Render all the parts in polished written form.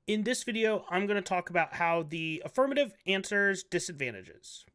In this video, I'm going to talk about how the affirmative answers disadvantages.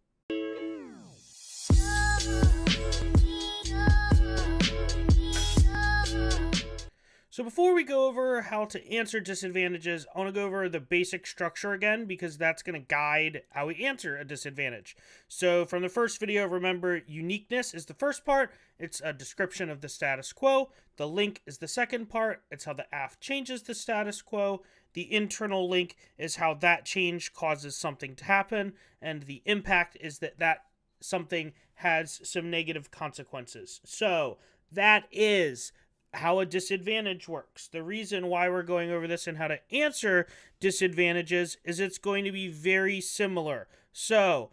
So before we go over how to answer disadvantages, I want to go over the basic structure again because that's going to guide how we answer a disadvantage. So from the first video, remember uniqueness is the first part. It's a description of the status quo. The link is the second part. It's how the AF changes the status quo. The internal link is how that change causes something to happen. And the impact is that something has some negative consequences. So that is how a disadvantage works. The reason why we're going over this and how to answer disadvantages is it's going to be very similar. So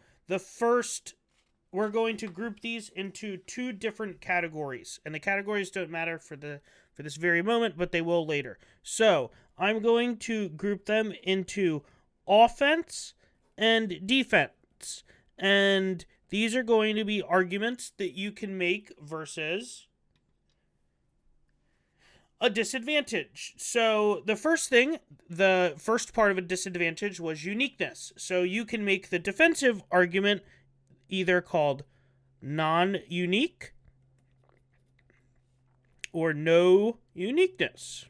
we're going to group these into two different categories, and the categories don't matter for this very moment, but they will later. So I'm going to group them into offense and defense, and these are going to be arguments that you can make versus a disadvantage. So the first part of a disadvantage was uniqueness. So you can make the defensive argument either called non-unique or no uniqueness.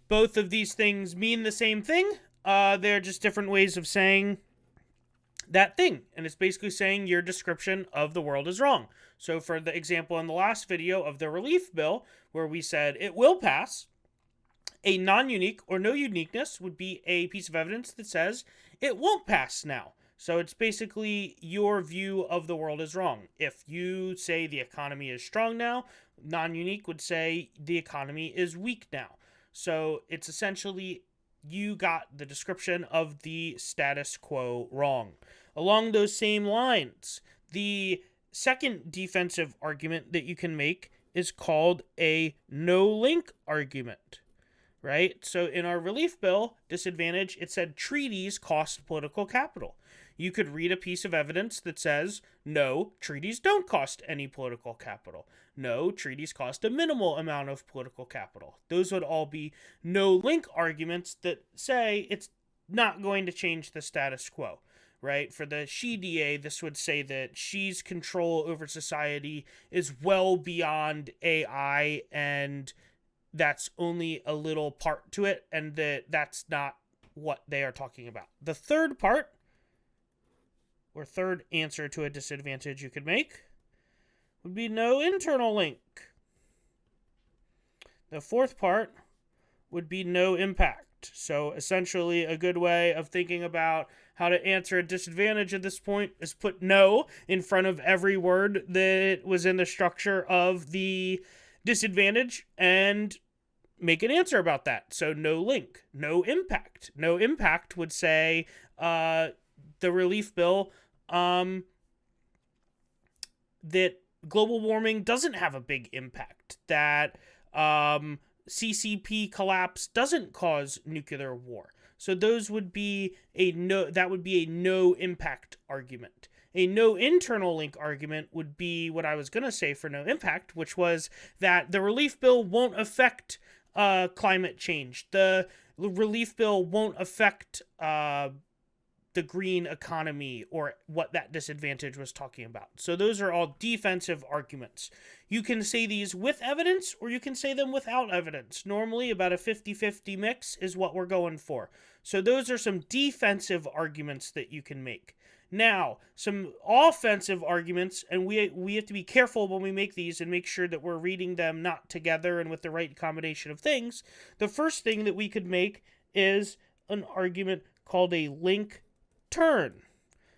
Both of these things mean the same thing. They're just different ways of saying that thing, and it's basically saying your description of the world is wrong. So for the example in the last video of the relief bill, where we said it will pass, a non-unique or no uniqueness would be a piece of evidence that says it won't pass now. So it's basically your view of the world is wrong. If you say the economy is strong now, non-unique would say the economy is weak now. So it's essentially you got the description of the status quo wrong. Along those same lines, the second defensive argument that you can make is called a no-link argument, right? So in our relief bill disadvantage, it said treaties cost political capital. You could read a piece of evidence that says, no, treaties don't cost any political capital. No, treaties cost a minimal amount of political capital. Those would all be no-link arguments that say it's not going to change the status quo, right? For the Xi DA, this would say that Xi's control over society is well beyond AI, and that's only a little part to it, and that's not what they are talking about. The third part, or third answer to a disadvantage you could make, would be no internal link. The fourth part would be no impact. So essentially a good way of thinking about how to answer a disadvantage at this point is put no in front of every word that was in the structure of the disadvantage and make an answer about that. So no link, no impact. No impact would say the relief bill that global warming doesn't have a big impact, that CCP collapse doesn't cause nuclear war. So those would be that would be a no impact argument. A no internal link argument would be what I was going to say for no impact, which was that the relief bill won't affect climate change. The relief bill won't affect the green economy, or what that disadvantage was talking about. So those are all defensive arguments. You can say these with evidence, or you can say them without evidence. Normally about a 50-50 mix is what we're going for. So those are some defensive arguments that you can make. Now, some offensive arguments, and we have to be careful when we make these and make sure that we're reading them not together and with the right combination of things. The first thing that we could make is an argument called a link turn.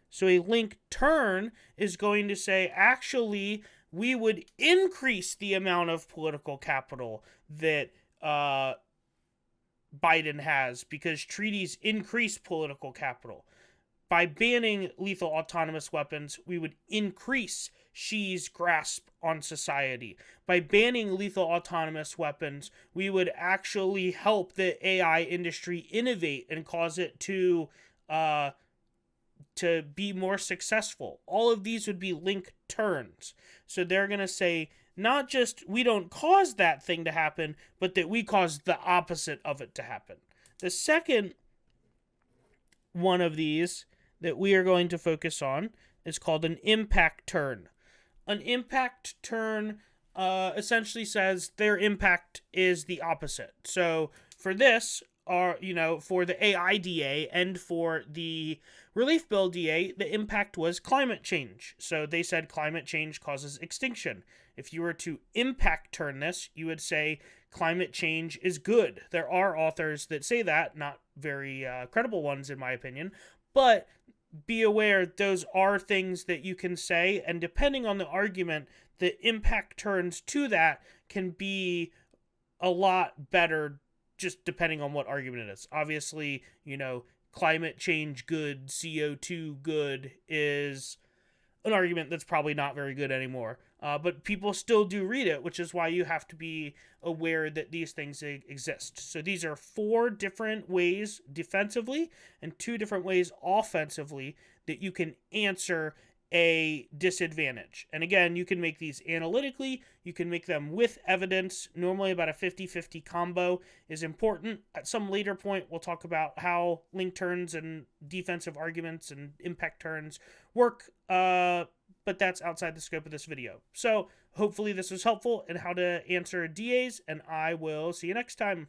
So a link turn is going to say, actually, we would increase the amount of political capital that Biden has because treaties increase political capital. By banning lethal autonomous weapons, we would increase Xi's grasp on society. By banning lethal autonomous weapons, we would actually help the AI industry innovate and cause it to be more successful. All of these would be link turns. So they're going to say not just we don't cause that thing to happen, but that we cause the opposite of it to happen. The second one of these that we are going to focus on is called an impact turn. An impact turn essentially says their impact is the opposite. So for this, for the AIDA and for the relief bill DA, the impact was climate change. So they said climate change causes extinction. If you were to impact turn this, you would say climate change is good. There are authors that say that, not very credible ones in my opinion, but be aware those are things that you can say, and depending on the argument, the impact turns to that can be a lot better just depending on what argument it is. Obviously, climate change good, CO2 good is an argument that's probably not very good anymore. But people still do read it, which is why you have to be aware that these things exist. So these are 4 different ways defensively and 2 different ways offensively that you can answer a disadvantage. And again, you can make these analytically, you can make them with evidence. Normally about a 50-50 combo is important. At some later point, we'll talk about how link turns and defensive arguments and impact turns work, but that's outside the scope of this video. So hopefully this was helpful in how to answer DAs, and I will see you next time.